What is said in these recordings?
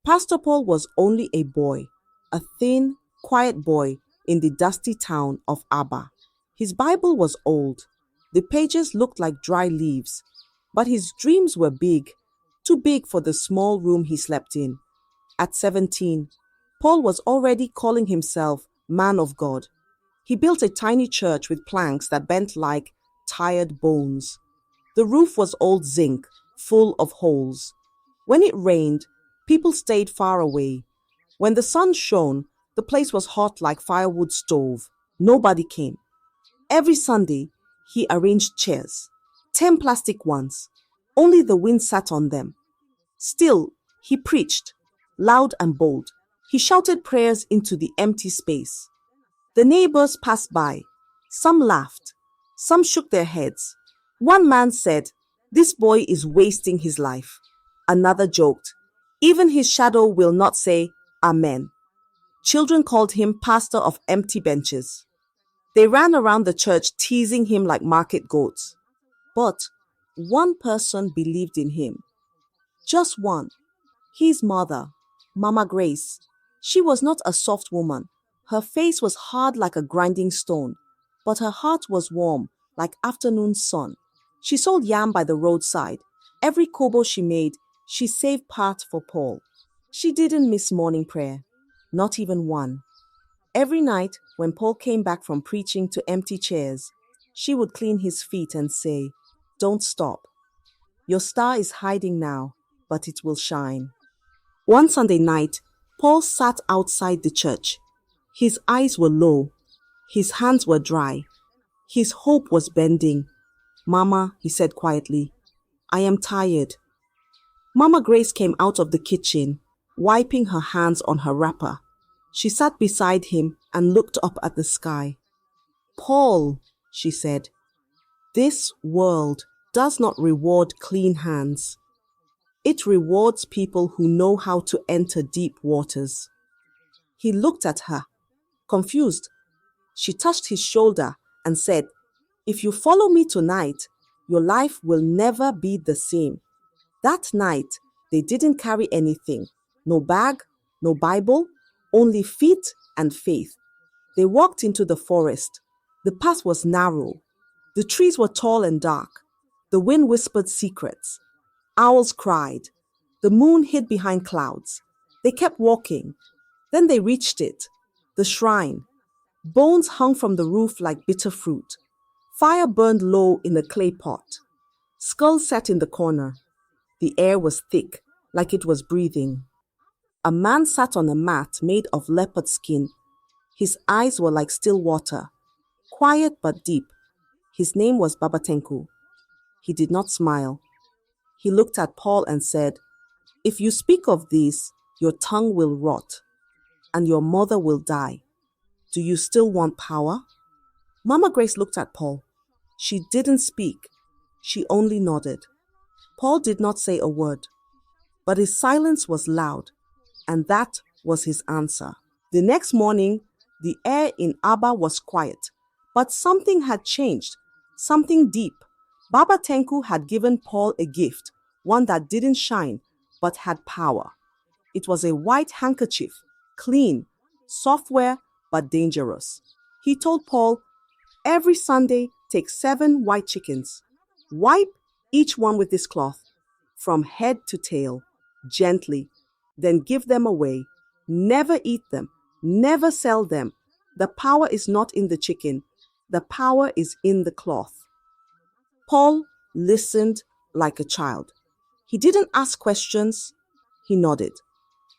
Pastor Paul was only a boy, a thin, quiet boy in the dusty town of Abba. His Bible was old. The pages looked like dry leaves, but his dreams were big, too big for the small room he slept in. At 17, Paul was already calling himself man of God. He built a tiny church with planks that bent like tired bones. The roof was old zinc, full of holes. When it rained, people stayed far away. When the sun shone, the place was hot like firewood stove. Nobody came. Every Sunday, he arranged chairs, 10 plastic ones. Only the wind sat on them. Still, he preached, loud and bold. He shouted prayers into the empty space. The neighbors passed by. Some laughed. Some shook their heads. One man said, "This boy is wasting his life." Another joked, "Even his shadow will not say Amen." Children called him pastor of empty benches. They ran around the church teasing him like market goats. But one person believed in him. Just one. His mother, Mama Grace. She was not a soft woman. Her face was hard like a grinding stone, but her heart was warm like afternoon sun. She sold yam by the roadside. Every kobo she made, she saved part for Paul. She didn't miss morning prayer, not even one. Every night, when Paul came back from preaching to empty chairs, she would clean his feet and say, "Don't stop. Your star is hiding now, but it will shine." One Sunday night, Paul sat outside the church. His eyes were low. His hands were dry. His hope was bending. "Mama," he said quietly, "I am tired." Mama Grace came out of the kitchen, wiping her hands on her wrapper. She sat beside him and looked up at the sky. "Paul," she said, "this world does not reward clean hands. It rewards people who know how to enter deep waters." He looked at her, confused. She touched his shoulder and said, "If you follow me tonight, your life will never be the same." That night, they didn't carry anything. No bag, no Bible, only feet and faith. They walked into the forest. The path was narrow. The trees were tall and dark. The wind whispered secrets. Owls cried. The moon hid behind clouds. They kept walking. Then they reached it, the shrine. Bones hung from the roof like bitter fruit. Fire burned low in a clay pot. Skulls sat in the corner. The air was thick, like it was breathing. A man sat on a mat made of leopard skin. His eyes were like still water, quiet but deep. His name was Babatenku. He did not smile. He looked at Paul and said, "If you speak of this, your tongue will rot, and your mother will die. Do you still want power?" Mama Grace looked at Paul. She didn't speak. She only nodded. Paul did not say a word, but his silence was loud, and that was his answer. The next morning, the air in Abba was quiet, but something had changed, something deep. Baba Tenku had given Paul a gift, one that didn't shine, but had power. It was a white handkerchief, clean, software, but dangerous. He told Paul, "Every Sunday, take 7 white chickens. Wipe each one with this cloth, from head to tail, gently. Then give them away. Never eat them. Never sell them. The power is not in the chicken. The power is in the cloth." Paul listened like a child. He didn't ask questions. He nodded.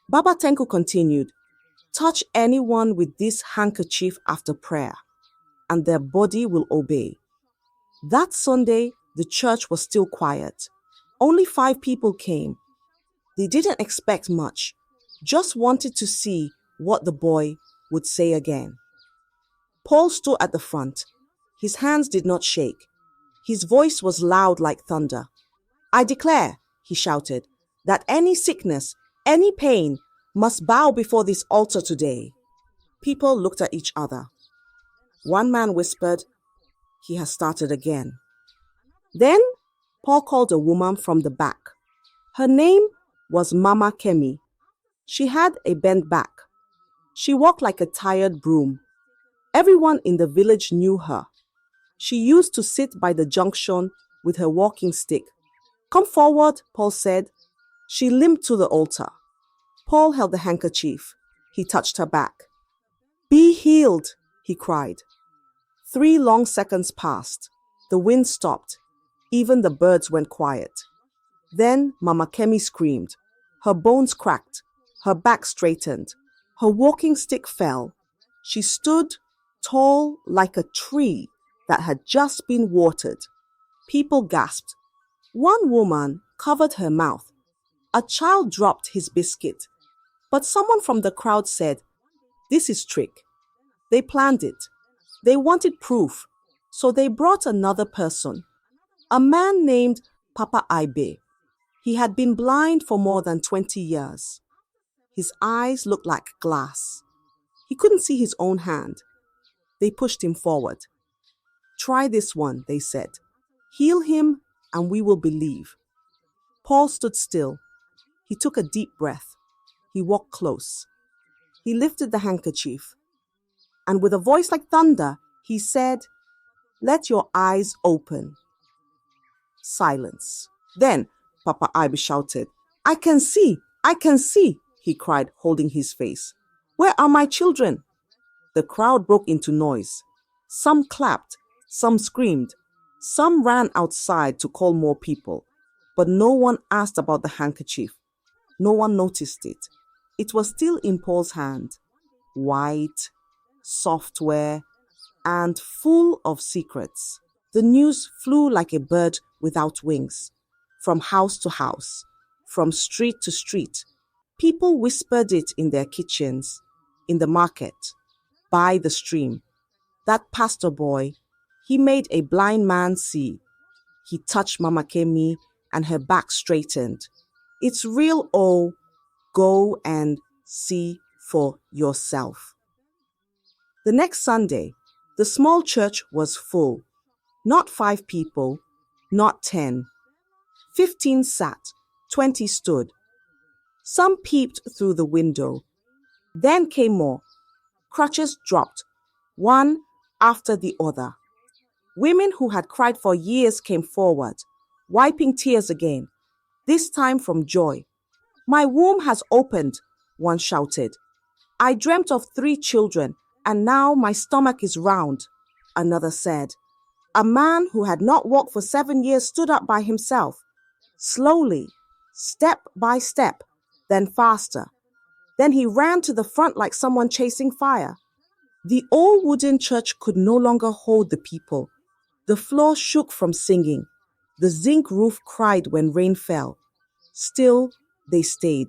Baba Tenku continued, "Touch anyone with this handkerchief after prayer, and their body will obey." That Sunday, the church was still quiet. Only 5 people came. They didn't expect much, just wanted to see what the boy would say again. Paul stood at the front. His hands did not shake. His voice was loud like thunder. "I declare," he shouted, "that any sickness, any pain must bow before this altar today." People looked at each other. One man whispered, "He has started again." Then Paul called a woman from the back. Her name was Mama Kemi. She had a bent back. She walked like a tired broom. Everyone in the village knew her. She used to sit by the junction with her walking stick. Come forward, Paul said. She limped to the altar. Paul held the handkerchief. He touched her back. Be healed, he cried. 3 long seconds passed. The wind stopped. Even the birds went quiet. Then Mama Kemi screamed. Her bones cracked. Her back straightened. Her walking stick fell. She stood tall like a tree that had just been watered. People gasped. One woman covered her mouth. A child dropped his biscuit. But someone from the crowd said, This is trick. They planned it. They wanted proof. So they brought another person. A man named Papa Ibe. He had been blind for more than 20 years. His eyes looked like glass. He couldn't see his own hand. They pushed him forward. Try this one, they said. Heal him and we will believe. Paul stood still. He took a deep breath. He walked close. He lifted the handkerchief. And with a voice like thunder, he said, Let your eyes open. Silence. Then Papa Ibe shouted, I can see, he cried, holding his face. Where are my children? The crowd broke into noise. Some clapped, some screamed, some ran outside to call more people. But no one asked about the handkerchief. No one noticed it. It was still in Paul's hand, white, software, and full of secrets. The news flew like a bird without wings, from house to house, from street to street. People whispered it in their kitchens, in the market, by the stream. That pastor boy, he made a blind man see. He touched Mama Kemi and her back straightened. It's real, oh, go and see for yourself. The next Sunday, the small church was full. Not 5 people, not 10. 15 sat, 20 stood. Some peeped through the window. Then came more. Crutches dropped, one after the other. Women who had cried for years came forward, wiping tears again, this time from joy. My womb has opened, one shouted. I dreamt of 3 children, and now my stomach is round, another said. A man who had not walked for 7 years stood up by himself, slowly, step by step, then faster. Then he ran to the front like someone chasing fire. The old wooden church could no longer hold the people. The floor shook from singing. The zinc roof cried when rain fell. Still, they stayed.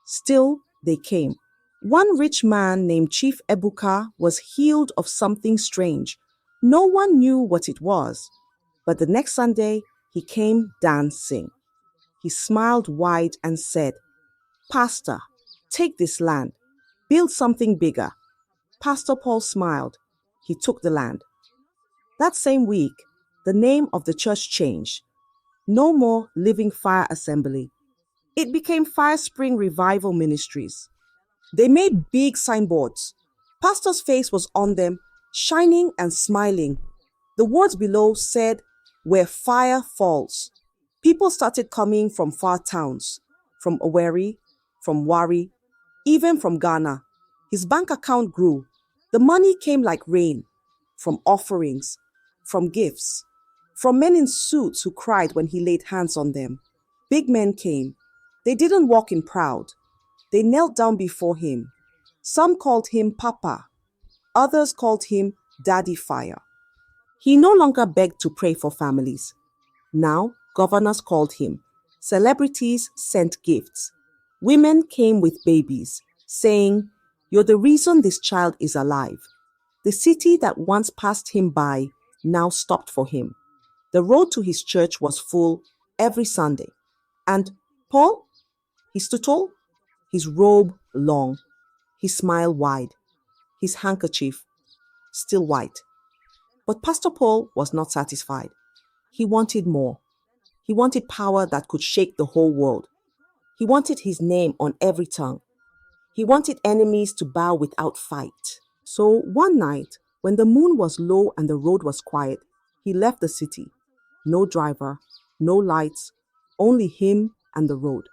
Still, they came. One rich man named Chief Ebuka was healed of something strange. No one knew what it was. But the next Sunday, he came dancing. He smiled wide and said, Pastor, take this land. Build something bigger. Pastor Paul smiled. He took the land. That same week, the name of the church changed. No more Living Fire Assembly. It became FireSpring Revival Ministries. They made big signboards. Pastor's face was on them, shining and smiling. The words below said, Where fire falls. People started coming from far towns, from Owerri, from Wari, even from Ghana. His bank account grew. The money came like rain, from offerings, from gifts, from men in suits who cried when he laid hands on them. Big men came. They didn't walk in proud. They knelt down before him. Some called him Papa. Others called him Daddy Fire. He no longer begged to pray for families. Now, governors called him. Celebrities sent gifts. Women came with babies, saying, You're the reason this child is alive. The city that once passed him by now stopped for him. The road to his church was full every Sunday. And Paul? He stood tall, his robe long, his smile wide, his handkerchief still white. But Pastor Paul was not satisfied. He wanted more. He wanted power that could shake the whole world. He wanted his name on every tongue. He wanted enemies to bow without fight. So one night, when the moon was low and the road was quiet, he left the city. No driver, no lights, only him and the road.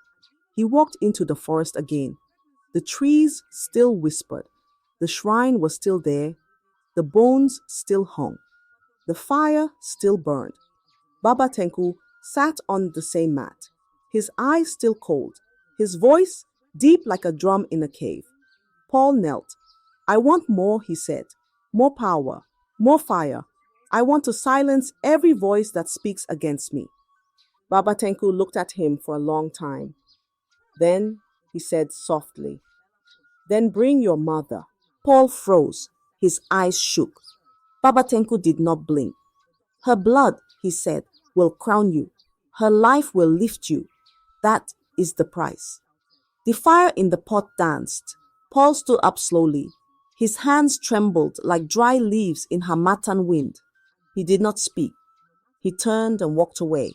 He walked into the forest again. The trees still whispered. The shrine was still there. The bones still hung. The fire still burned. Baba Tenku sat on the same mat, his eyes still cold, his voice deep like a drum in a cave. Paul knelt. I want more, he said. More power, more fire. I want to silence every voice that speaks against me. Baba Tenku looked at him for a long time. Then he said softly, Then bring your mother. Paul froze. His eyes shook. Baba Tenku did not blink. Her blood, he said, will crown you. Her life will lift you. That is the price. The fire in the pot danced. Paul stood up slowly. His hands trembled like dry leaves in Harmattan wind. He did not speak. He turned and walked away.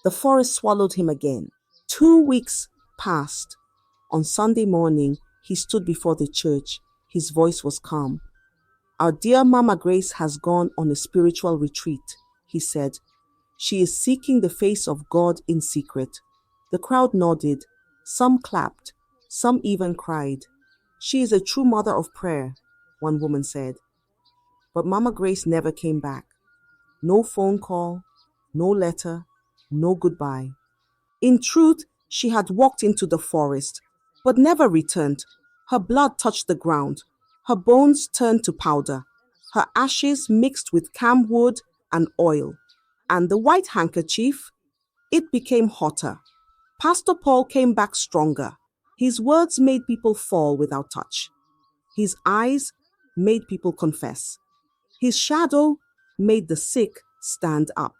The forest swallowed him again. 2 weeks passed. On Sunday morning, he stood before the church. His voice was calm. Our dear Mama Grace has gone on a spiritual retreat, he said. She is seeking the face of God in secret. The crowd nodded. Some clapped. Some even cried. She is a true mother of prayer, one woman said. But Mama Grace never came back. No phone call, no letter, no goodbye. In truth, she had walked into the forest, but never returned. Her blood touched the ground. Her bones turned to powder. Her ashes mixed with camwood and oil. And the white handkerchief, it became hotter. Pastor Paul came back stronger. His words made people fall without touch. His eyes made people confess. His shadow made the sick stand up.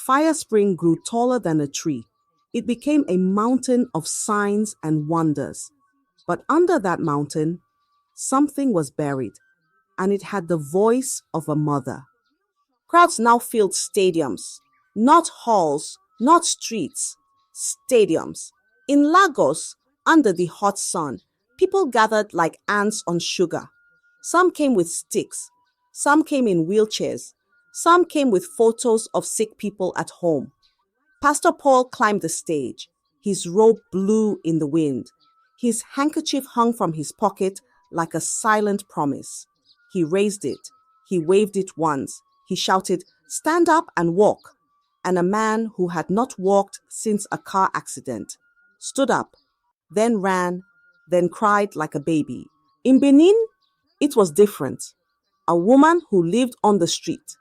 FireSpring grew taller than a tree. It became a mountain of signs and wonders. But under that mountain, something was buried, and it had the voice of a mother. Crowds now filled stadiums, not halls, not streets, stadiums. In Lagos, under the hot sun, people gathered like ants on sugar. Some came with sticks, some came in wheelchairs, some came with photos of sick people at home. Pastor Paul climbed the stage. His robe blew in the wind. His handkerchief hung from his pocket like a silent promise. He raised it. He waved it once. He shouted, Stand up and walk. And a man who had not walked since a car accident stood up, then ran, then cried like a baby. In Benin, it was different. A woman who lived on the street,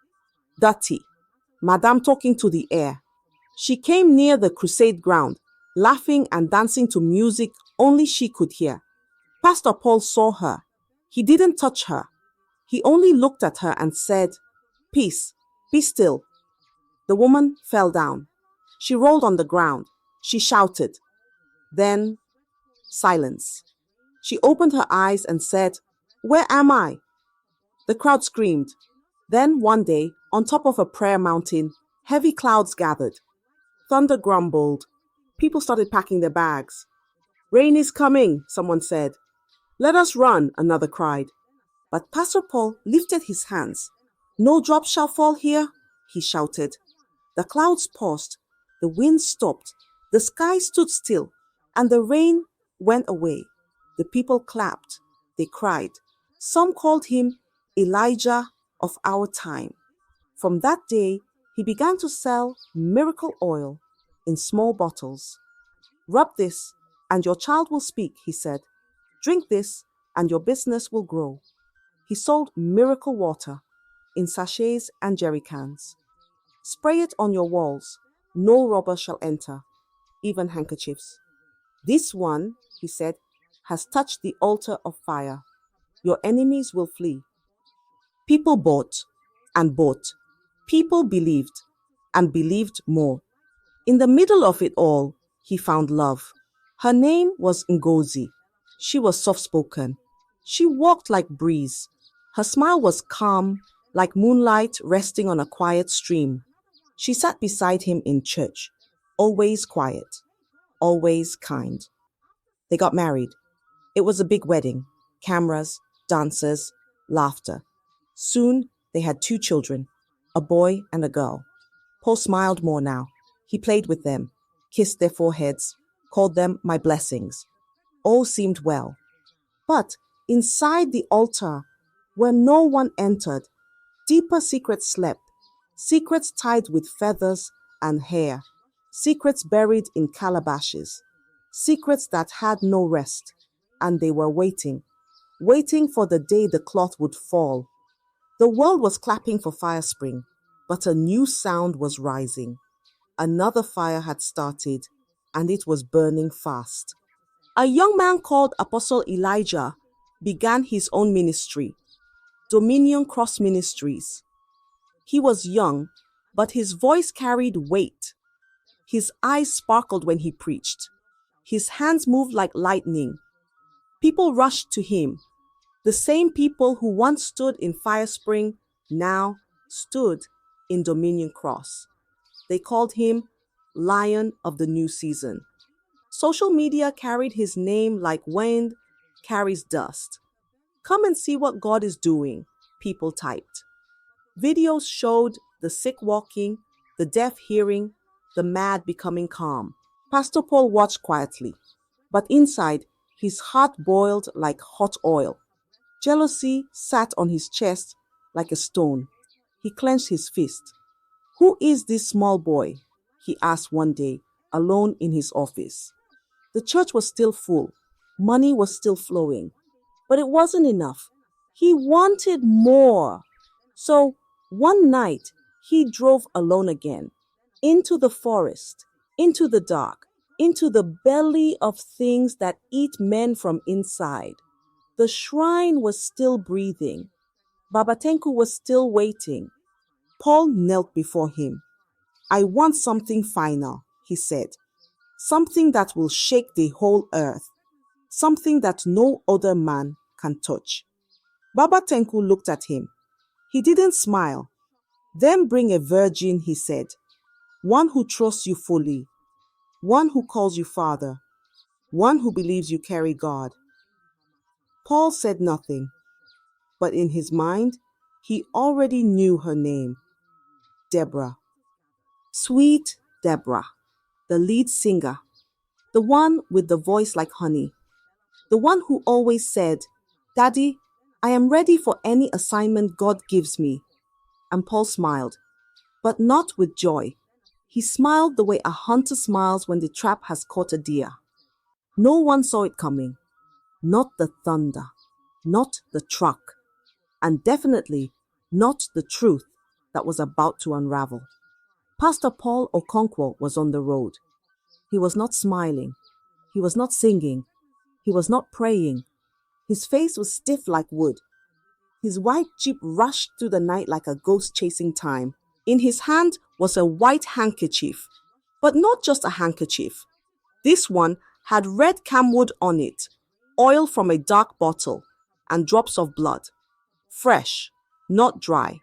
dirty, Madame talking to the air. She came near the crusade ground, laughing and dancing to music only she could hear. Pastor Paul saw her. He didn't touch her. He only looked at her and said, Peace, be still. The woman fell down. She rolled on the ground. She shouted. Then, silence. She opened her eyes and said, Where am I? The crowd screamed. Then one day, on top of a prayer mountain, heavy clouds gathered. Thunder grumbled. People started packing their bags. Rain is coming, someone said. Let us run, another cried. But Pastor Paul lifted his hands. No drop shall fall here, he shouted. The clouds paused. The wind stopped. The sky stood still, and the rain went away. The people clapped. They cried. Some called him Elijah of our time. From that day, he began to sell miracle oil in small bottles. Rub this, and your child will speak, he said. Drink this, and your business will grow. He sold miracle water in sachets and jerry cans. Spray it on your walls. No robber shall enter, even handkerchiefs. This one, he said, has touched the altar of fire. Your enemies will flee. People bought and bought. People believed and believed more. In the middle of it all, he found love. Her name was Ngozi. She was soft-spoken. She walked like breeze. Her smile was calm, like moonlight resting on a quiet stream. She sat beside him in church, always quiet, always kind. They got married. It was a big wedding. Cameras, dancers, laughter. Soon they had 2 children, a boy and a girl. Paul smiled more now. He played with them, kissed their foreheads, called them my blessings. All seemed well. But inside the altar, where no one entered, deeper secrets slept, secrets tied with feathers and hair, secrets buried in calabashes, secrets that had no rest, and they were waiting for the day the cloth would fall. The world was clapping for FireSpring, but a new sound was rising. Another fire had started, and it was burning fast. A young man called Apostle Elijah began his own ministry, Dominion Cross Ministries. He was young, but his voice carried weight. His eyes sparkled when he preached. His hands moved like lightning. People rushed to him. The same people who once stood in FireSpring now stood in Dominion Cross. They called him Lion of the New Season. Social media carried his name like wind carries dust. Come and see what God is doing, people typed. Videos showed the sick walking, the deaf hearing, the mad becoming calm. Pastor Paul watched quietly, but inside, his heart boiled like hot oil. Jealousy sat on his chest like a stone. He clenched his fist. "Who is this small boy?" he asked one day, alone in his office. The church was still full. Money was still flowing. But it wasn't enough. He wanted more. So one night, he drove alone again, into the forest, into the dark, into the belly of things that eat men from inside. The shrine was still breathing. Babatenku was still waiting. Paul knelt before him. "I want something final," he said. "Something that will shake the whole earth. Something that no other man can touch." Babatenku looked at him. He didn't smile. "Then bring a virgin," he said. "One who trusts you fully. One who calls you father. One who believes you carry God." Paul said nothing, but in his mind, he already knew her name. Deborah. Sweet Deborah, the lead singer, the one with the voice like honey, the one who always said, "Daddy, I am ready for any assignment God gives me." And Paul smiled, but not with joy. He smiled the way a hunter smiles when the trap has caught a deer. No one saw it coming. Not the thunder, not the truck, and definitely not the truth that was about to unravel. Pastor Paul Okonkwo was on the road. He was not smiling. He was not singing. He was not praying. His face was stiff like wood. His white jeep rushed through the night like a ghost chasing time. In his hand was a white handkerchief, but not just a handkerchief. This one had red camwood on it, oil from a dark bottle, and drops of blood. Fresh, not dry.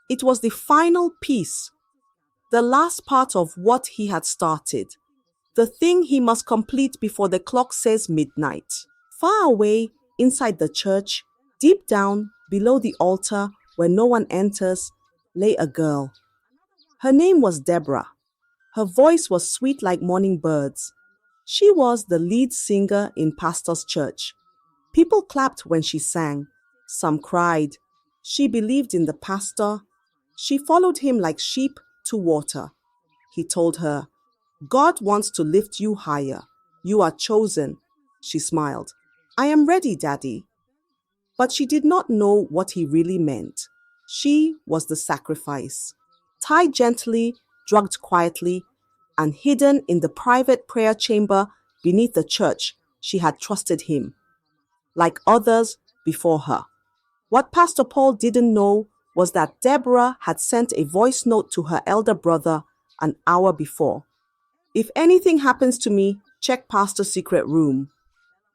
It was the final piece, the last part of what he had started, the thing he must complete before the clock says midnight. Far away, inside the church, deep down, below the altar, where no one enters, lay a girl. Her name was Deborah. Her voice was sweet like morning birds. She was the lead singer in Pastor's church. People clapped when she sang. Some cried. She believed in the pastor. She followed him like sheep to water. He told her, "God wants to lift you higher. You are chosen." She smiled. "I am ready, Daddy." But she did not know what he really meant. She was the sacrifice. Tied gently, drugged quietly, and hidden in the private prayer chamber beneath the church, she had trusted him, like others before her. What Pastor Paul didn't know was that Deborah had sent a voice note to her elder brother an hour before. "If anything happens to me, check Pastor's secret room."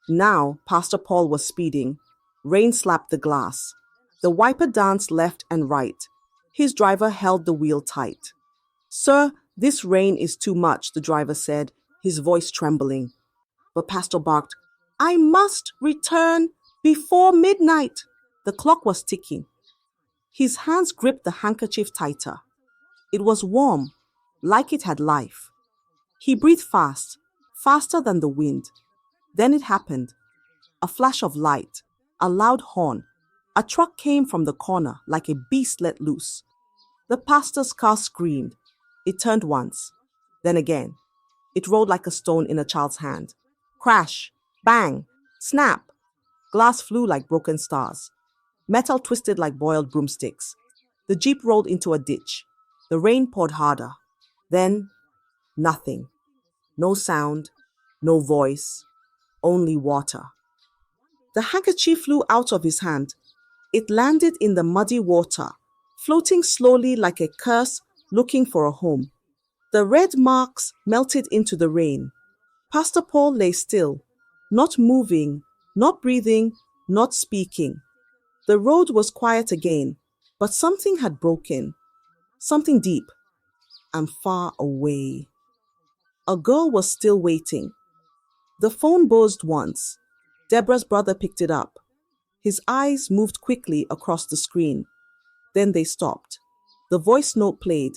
Now, Pastor Paul was speeding. Rain slapped the glass. The wiper danced left and right. His driver held the wheel tight. "Sir, this rain is too much," the driver said, his voice trembling. But Pastor barked, I must return before midnight. The clock was ticking. His hands gripped the handkerchief tighter. It was warm, like it had life. He breathed fast, faster than the wind. Then it happened. A flash of light, a loud horn. A truck came from the corner like a beast let loose. The pastor's car screamed. It turned once, then again. It rolled like a stone in a child's hand. Crash, bang, snap. Glass flew like broken stars. Metal twisted like boiled broomsticks. The jeep rolled into a ditch. The rain poured harder. Then, nothing. No sound, no voice, only water. The handkerchief flew out of his hand. It landed in the muddy water, floating slowly like a curse looking for a home. The red marks melted into the rain. Pastor Paul lay still, not moving, not breathing, not speaking. The road was quiet again, but something had broken. Something deep and far away. A girl was still waiting. The phone buzzed once. Deborah's brother picked it up. His eyes moved quickly across the screen. Then they stopped. The voice note played.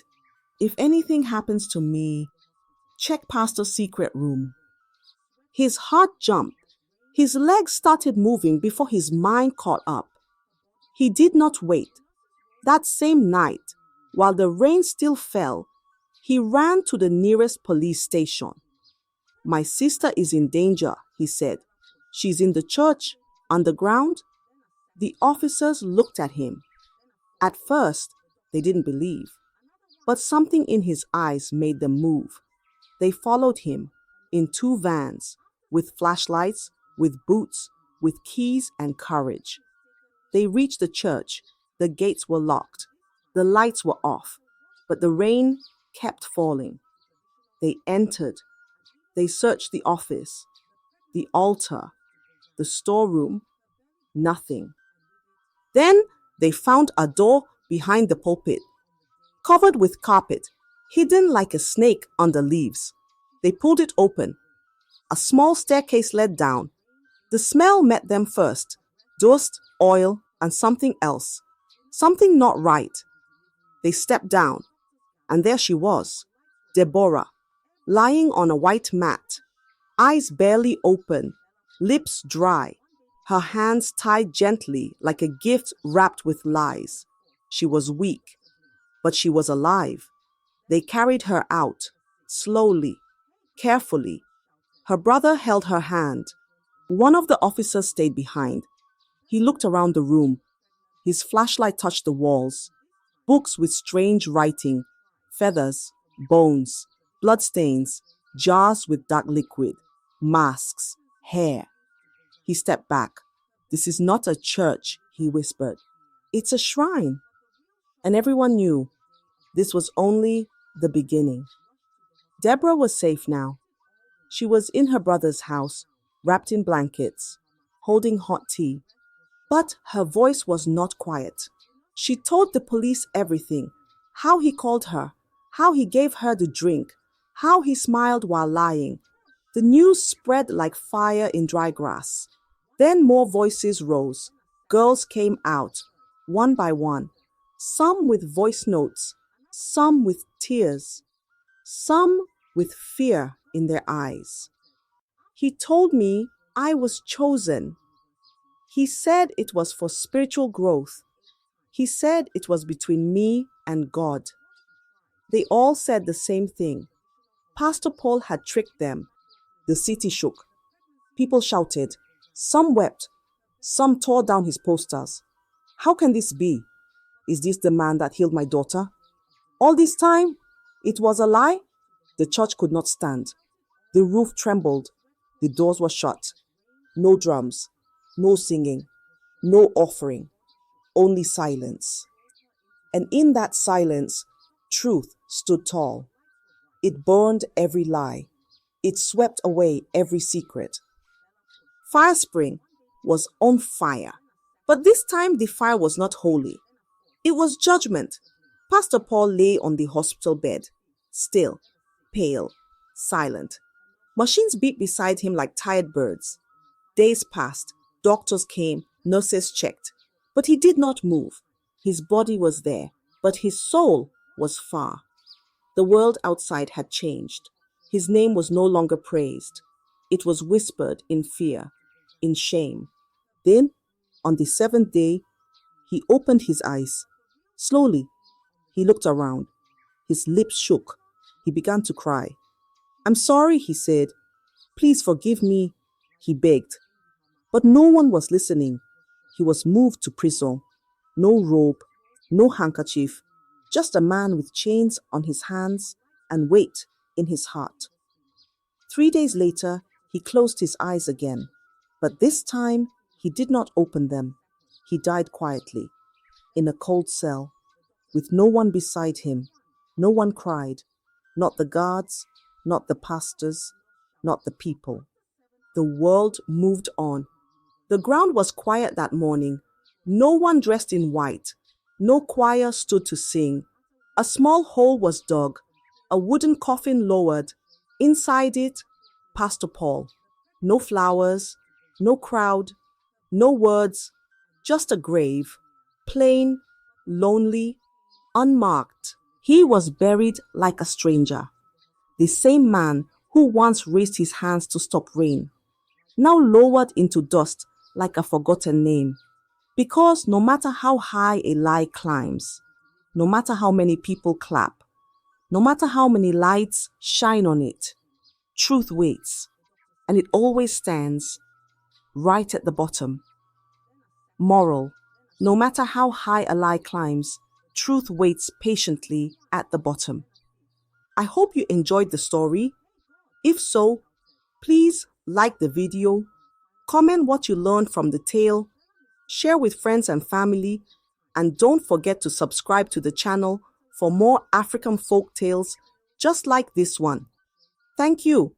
If anything happens to me, check Pastor's secret room. His heart jumped. His legs started moving before his mind caught up. He did not wait. That same night, while the rain still fell, he ran to the nearest police station. My sister is in danger, he said. She's in the church, underground. The officers looked at him. At first, they didn't believe. But something in his eyes made them move. They followed him in 2 vans, with flashlights, with boots, with keys and courage. They reached the church. The gates were locked. The lights were off, but the rain kept falling. They entered. They searched the office, the altar, the storeroom. Nothing. Then they found a door behind the pulpit, covered with carpet, hidden like a snake under leaves. They pulled it open. A small staircase led down. The smell met them first. Dust, oil, and something else. Something not right. They stepped down, and there she was, Deborah, lying on a white mat, eyes barely open, lips dry, her hands tied gently like a gift wrapped with lies. She was weak, but she was alive. They carried her out, slowly, carefully. Her brother held her hand. One of the officers stayed behind. He looked around the room. His flashlight touched the walls. Books with strange writing, feathers, bones, bloodstains, jars with dark liquid, masks, hair. He stepped back. This is not a church, he whispered. It's a shrine. And everyone knew this was only the beginning. Deborah was safe now. She was in her brother's house, wrapped in blankets, holding hot tea. But her voice was not quiet. She told the police everything, how he called her, how he gave her the drink, how he smiled while lying. The news spread like fire in dry grass. Then more voices rose. Girls came out, one by one, some with voice notes, some with tears, some with fear in their eyes. He told me I was chosen. He said it was for spiritual growth. He said it was between me and God. They all said the same thing. Pastor Paul had tricked them. The city shook. People shouted. Some wept. Some tore down his posters. How can this be? Is this the man that healed my daughter? All this time, it was a lie? The church could not stand. The roof trembled. The doors were shut. No drums, no singing, no offering, only silence. And in that silence, truth stood tall. It burned every lie. It swept away every secret. FireSpring was on fire. But this time the fire was not holy. It was judgment. Pastor Paul lay on the hospital bed, still, pale, silent. Machines beat beside him like tired birds. Days passed, doctors came, nurses checked, but he did not move. His body was there, but his soul was far. The world outside had changed. His name was no longer praised. It was whispered in fear, in shame. Then, on the seventh day, he opened his eyes. Slowly, he looked around. His lips shook. He began to cry. "I'm sorry," he said. "Please forgive me," he begged. But no one was listening. He was moved to prison. No robe, no handkerchief, just a man with chains on his hands and weight in his heart. 3 days later, he closed his eyes again. But this time, he did not open them. He died quietly, in a cold cell, with no one beside him. No one cried, not the guards, not the pastors, not the people. The world moved on. The ground was quiet that morning. No one dressed in white. No choir stood to sing. A small hole was dug, a wooden coffin lowered. Inside it, Pastor Paul. No flowers, no crowd, no words, just a grave. Plain, lonely, unmarked. He was buried like a stranger. The same man who once raised his hands to stop rain, now lowered into dust like a forgotten name. Because no matter how high a lie climbs, no matter how many people clap, no matter how many lights shine on it, truth waits, and it always stands right at the bottom. Moral: no matter how high a lie climbs, truth waits patiently at the bottom. I hope you enjoyed the story. If so, please like the video, comment what you learned from the tale, share with friends and family, and don't forget to subscribe to the channel for more African folk tales just like this one. Thank you.